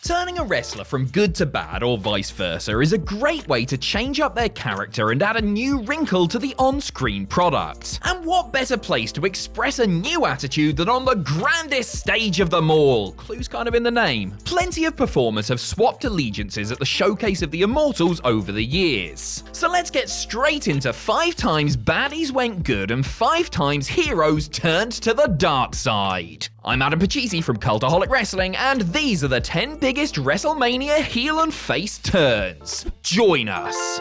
Turning a wrestler from good to bad or vice versa is a great way to change up their character and add a new wrinkle to the on-screen product. And what better place to express a new attitude than on the grandest stage of them all? Clue's kind of in the name. Plenty of performers have swapped allegiances at the showcase of the Immortals over the years. So let's get straight into 5 times baddies went good and 5 times heroes turned to the dark side. I'm Adam Pachisi from Cultaholic Wrestling, and these are the 10 biggest WrestleMania heel and face turns. Join us.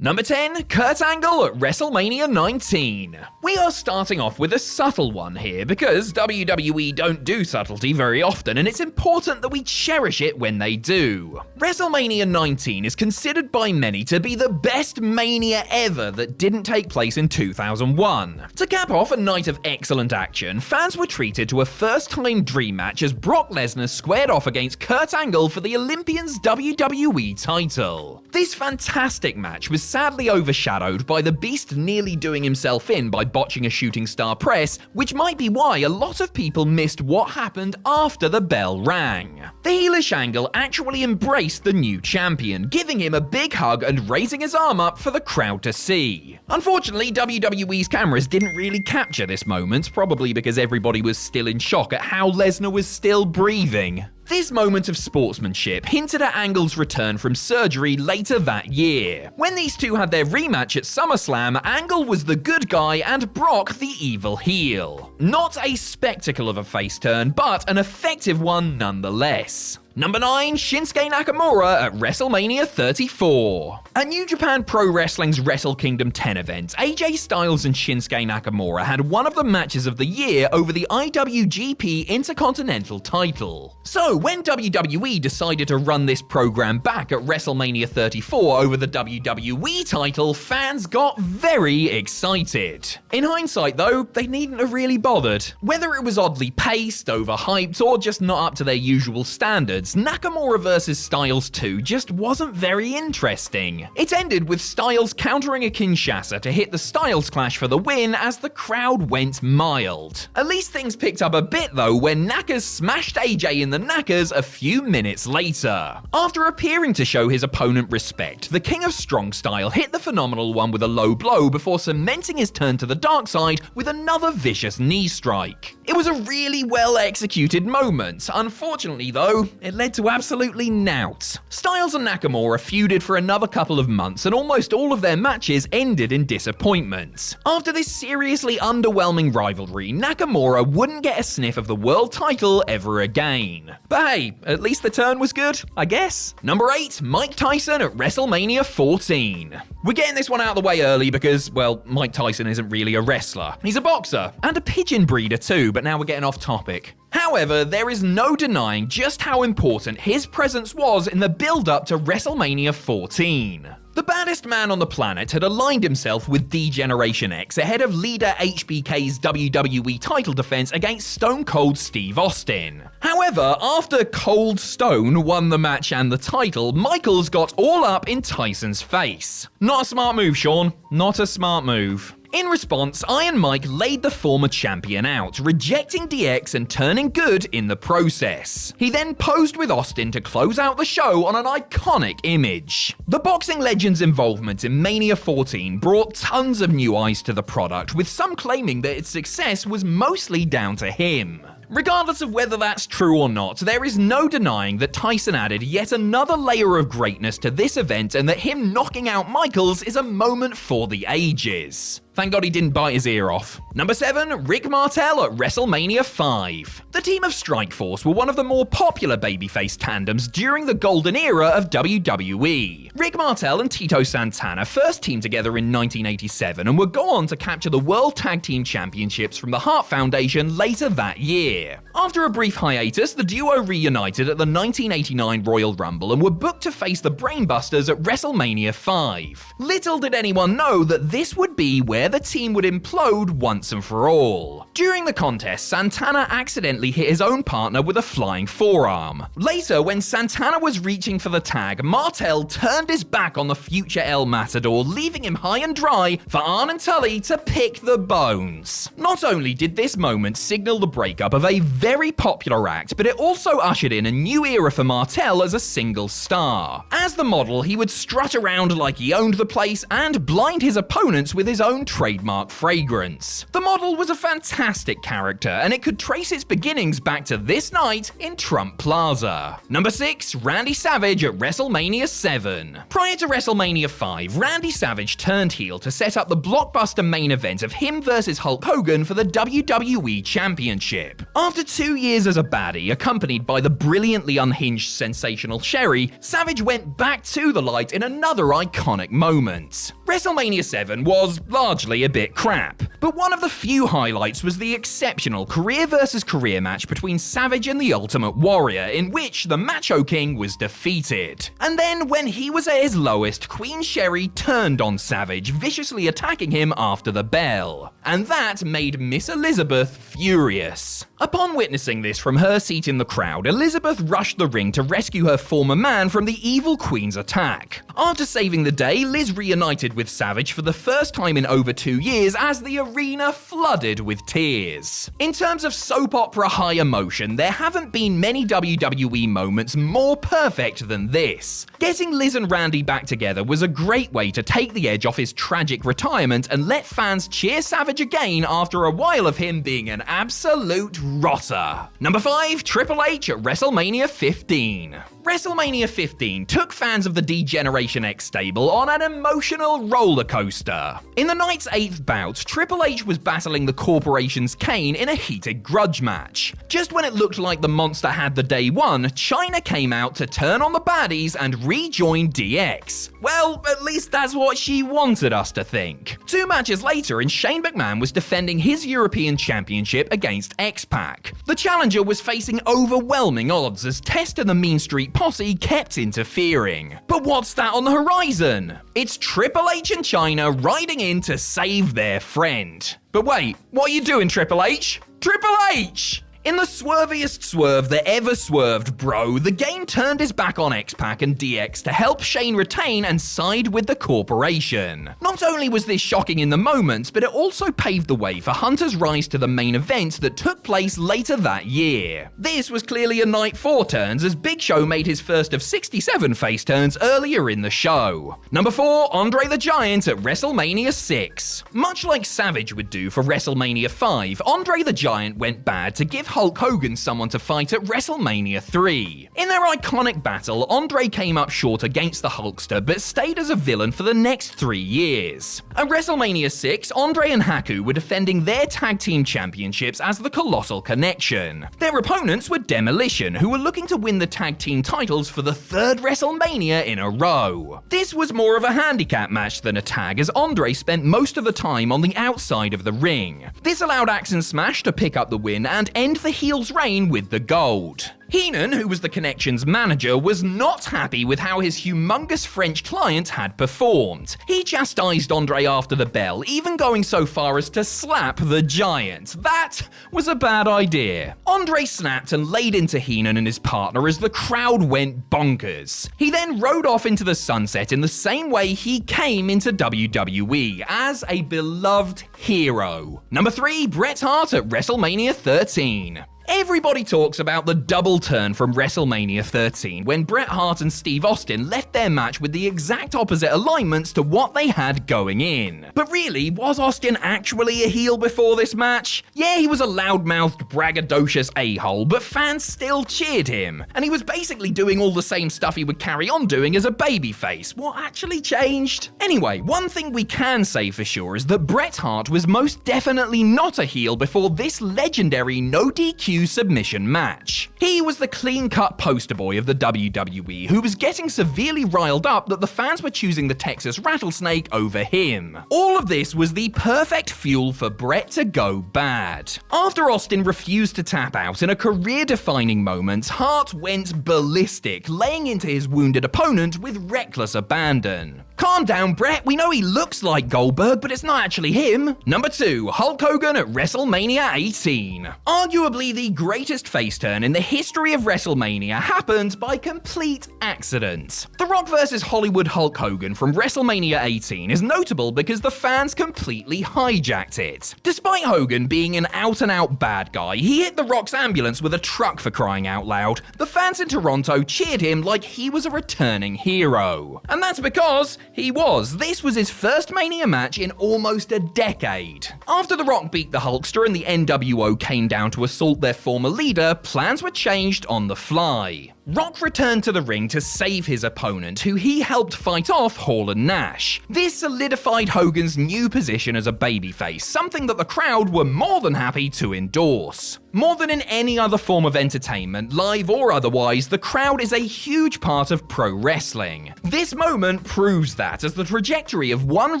Number 10, Kurt Angle at WrestleMania 19. We are starting off with a subtle one here because WWE don't do subtlety very often, and it's important that we cherish it when they do. WrestleMania 19 is considered by many to be the best Mania ever that didn't take place in 2001. To cap off a night of excellent action, fans were treated to a first-time dream match as Brock Lesnar squared off against Kurt Angle for the Olympians WWE title. This fantastic match was sadly overshadowed by the Beast nearly doing himself in by botching a shooting star press, which might be why a lot of people missed what happened after the bell rang. The heelish Angle actually embraced the new champion, giving him a big hug and raising his arm up for the crowd to see. Unfortunately, WWE's cameras didn't really capture this moment, probably because everybody was still in shock at how Lesnar was still breathing. This moment of sportsmanship hinted at Angle's return from surgery later that year. When these two had their rematch at SummerSlam, Angle was the good guy and Brock the evil heel. Not a spectacle of a face turn, but an effective one nonetheless. Number 9, Shinsuke Nakamura at WrestleMania 34. At New Japan Pro Wrestling's Wrestle Kingdom 10 event, AJ Styles and Shinsuke Nakamura had one of the matches of the year over the IWGP Intercontinental title. So when WWE decided to run this program back at WrestleMania 34 over the WWE title, fans got very excited. In hindsight though, they needn't have really bothered. Whether it was oddly paced, overhyped, or just not up to their usual standards, Nakamura vs Styles 2 just wasn't very interesting. It ended with Styles countering a Kinshasa to hit the Styles Clash for the win as the crowd went mild. At least things picked up a bit though when Nakas smashed AJ in the knackers a few minutes later. After appearing to show his opponent respect, the King of Strong Style hit the Phenomenal One with a low blow before cementing his turn to the dark side with another vicious knee strike. It was a really well executed moment. Unfortunately though, it led to absolutely nout. Styles and Nakamura feuded for another couple of months and almost all of their matches ended in disappointment. After this seriously underwhelming rivalry, Nakamura wouldn't get a sniff of the world title ever again. But hey, at least the turn was good, I guess. Number 8, Mike Tyson at WrestleMania 14. We're getting this one out of the way early because, well, Mike Tyson isn't really a wrestler. He's a boxer and a pigeon breeder too, but now we're getting off topic. However, there is no denying just how important his presence was in the build-up to WrestleMania 14. The baddest man on the planet had aligned himself with D-Generation X ahead of leader HBK's WWE title defense against Stone Cold Steve Austin. However, after Cold Stone won the match and the title, Michaels got all up in Tyson's face. Not a smart move, Sean. Not a smart move. In response, Iron Mike laid the former champion out, rejecting DX and turning good in the process. He then posed with Austin to close out the show on an iconic image. The boxing legend's involvement in Mania 14 brought tons of new eyes to the product, with some claiming that its success was mostly down to him. Regardless of whether that's true or not, there is no denying that Tyson added yet another layer of greatness to this event and that him knocking out Michaels is a moment for the ages. Thank God he didn't bite his ear off. Number 7, Rick Martel at WrestleMania 5. The team of Strikeforce were one of the more popular babyface tandems during the golden era of WWE. Rick Martel and Tito Santana first teamed together in 1987 and would go on to capture the World Tag Team Championships from the Hart Foundation later that year. After a brief hiatus, the duo reunited at the 1989 Royal Rumble and were booked to face the Brainbusters at WrestleMania 5. Little did anyone know that this would be where there, the team would implode once and for all. During the contest, Santana accidentally hit his own partner with a flying forearm. Later, when Santana was reaching for the tag, Martel turned his back on the future El Matador, leaving him high and dry for Arn and Tully to pick the bones. Not only did this moment signal the breakup of a very popular act, but it also ushered in a new era for Martel as a single star. As the model, he would strut around like he owned the place and blind his opponents with his own trademark fragrance. The model was a fantastic character, and it could trace its beginnings back to this night in Trump Plaza. Number 6, Randy Savage at WrestleMania 7. Prior to WrestleMania 5, Randy Savage turned heel to set up the blockbuster main event of him versus Hulk Hogan for the WWE Championship. After 2 years as a baddie, accompanied by the brilliantly unhinged sensational Sherry, Savage went back to the light in another iconic moment. WrestleMania 7 was largely a bit crap, but one of the few highlights was the exceptional career versus career match between Savage and the Ultimate Warrior, in which the Macho King was defeated. And then, when he was at his lowest, Queen Sherry turned on Savage, viciously attacking him after the bell. And that made Miss Elizabeth furious. Upon witnessing this from her seat in the crowd, Elizabeth rushed the ring to rescue her former man from the evil Queen's attack. After saving the day, Liz reunited with Savage for the first time in over 2 years as the arena flooded with tears. In terms of soap opera high emotion, there haven't been many WWE moments more perfect than this. Getting Liz and Randy back together was a great way to take the edge off his tragic retirement and let fans cheer Savage again after a while of him being an absolute rotter. Number 5, Triple H at WrestleMania 15. WrestleMania 15 took fans of the D-Generation X stable on an emotional roller coaster. In the night's 8th bout, Triple H was battling the Corporation's Kane in a heated grudge match. Just when it looked like the monster had the day won, Chyna came out to turn on the baddies and rejoin DX. Well, at least that's what she wanted us to think. 2 matches later, and Shane McMahon was defending his European Championship against X-Pac. The challenger was facing overwhelming odds as Test and the Mean Street Posse kept interfering. But what's that on the horizon? It's Triple H and Chyna riding in to save their friend. But wait, what are you doing, Triple H? Triple H! In the swerviest swerve that ever swerved, bro, the game turned his back on X-Pac and DX to help Shane retain and side with the Corporation. Not only was this shocking in the moment, but it also paved the way for Hunter's rise to the main event that took place later that year. This was clearly a night for turns, as Big Show made his first of 67 face turns earlier in the show. Number 4, Andre the Giant at WrestleMania 6. Much like Savage would do for WrestleMania 5, Andre the Giant went bad to give Hulk Hogan someone to fight at WrestleMania 3. In their iconic battle, Andre came up short against the Hulkster, but stayed as a villain for the next 3 years. At WrestleMania 6, Andre and Haku were defending their tag team championships as the Colossal Connection. Their opponents were Demolition, who were looking to win the tag team titles for the 3rd WrestleMania in a row. This was more of a handicap match than a tag, as Andre spent most of the time on the outside of the ring. This allowed Axe and Smash to pick up the win and end the heel's reign with the gold. Heenan, who was the Connection's manager, was not happy with how his humongous French client had performed. He chastised Andre after the bell, even going so far as to slap the Giant. That was a bad idea. Andre snapped and laid into Heenan and his partner as the crowd went bonkers. He then rode off into the sunset in the same way he came into WWE, as a beloved hero. Number 3, Bret Hart at WrestleMania 13. Everybody talks about the double turn from WrestleMania 13 when Bret Hart and Steve Austin left their match with the exact opposite alignments to what they had going in. But really, was Austin actually a heel before this match? Yeah, he was a loudmouthed, braggadocious a-hole, but fans still cheered him. And he was basically doing all the same stuff he would carry on doing as a babyface. What actually changed? Anyway, one thing we can say for sure is that Bret Hart was most definitely not a heel before this legendary no DQ submission match. He was the clean-cut poster boy of the WWE, who was getting severely riled up that the fans were choosing the Texas Rattlesnake over him. All of this was the perfect fuel for Bret to go bad. After Austin refused to tap out in a career-defining moment, Hart went ballistic, laying into his wounded opponent with reckless abandon. Calm down, Brett, we know he looks like Goldberg, but it's not actually him. Number 2, Hulk Hogan at WrestleMania 18. Arguably the greatest face turn in the history of WrestleMania happened by complete accident. The Rock vs. Hollywood Hulk Hogan from WrestleMania 18 is notable because the fans completely hijacked it. Despite Hogan being an out-and-out bad guy, he hit The Rock's ambulance with a truck for crying out loud. The fans in Toronto cheered him like he was a returning hero. And that's because he was. This was his first Mania match in almost a decade. After The Rock beat the Hulkster and the NWO came down to assault their former leader, plans were changed on the fly. Rock returned to the ring to save his opponent, who he helped fight off Hall and Nash. This solidified Hogan's new position as a babyface, something that the crowd were more than happy to endorse. More than in any other form of entertainment, live or otherwise, the crowd is a huge part of pro wrestling. This moment proves that, as the trajectory of one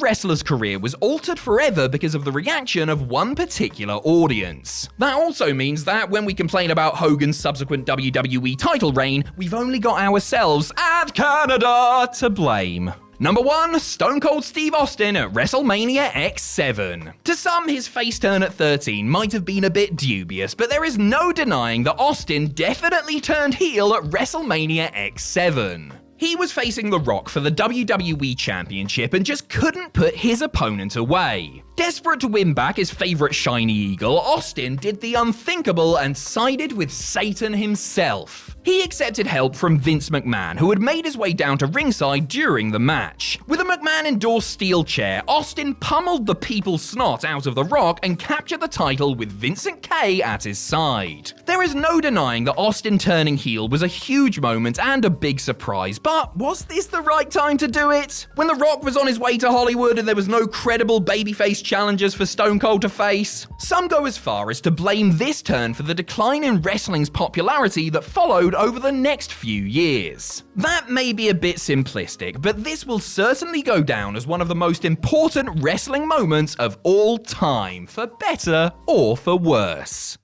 wrestler's career was altered forever because of the reaction of one particular audience. That also means that when we complain about Hogan's subsequent WWE title reign, we've only got ourselves and Canada to blame. Number 1, Stone Cold Steve Austin at WrestleMania X7. To some, his face turn at 13 might have been a bit dubious, but there is no denying that Austin definitely turned heel at WrestleMania X7. He was facing The Rock for the WWE Championship and just couldn't put his opponent away. Desperate to win back his favorite shiny eagle, Austin did the unthinkable and sided with Satan himself. He accepted help from Vince McMahon, who had made his way down to ringside during the match. With a McMahon-endorsed steel chair, Austin pummeled the people's snot out of The Rock and captured the title with Vincent K at his side. There is no denying that Austin turning heel was a huge moment and a big surprise, but was this the right time to do it? When The Rock was on his way to Hollywood and there was no credible babyface challengers for Stone Cold to face? Some go as far as to blame this turn for the decline in wrestling's popularity that followed over the next few years. That may be a bit simplistic, but this will certainly go down as one of the most important wrestling moments of all time, for better or for worse.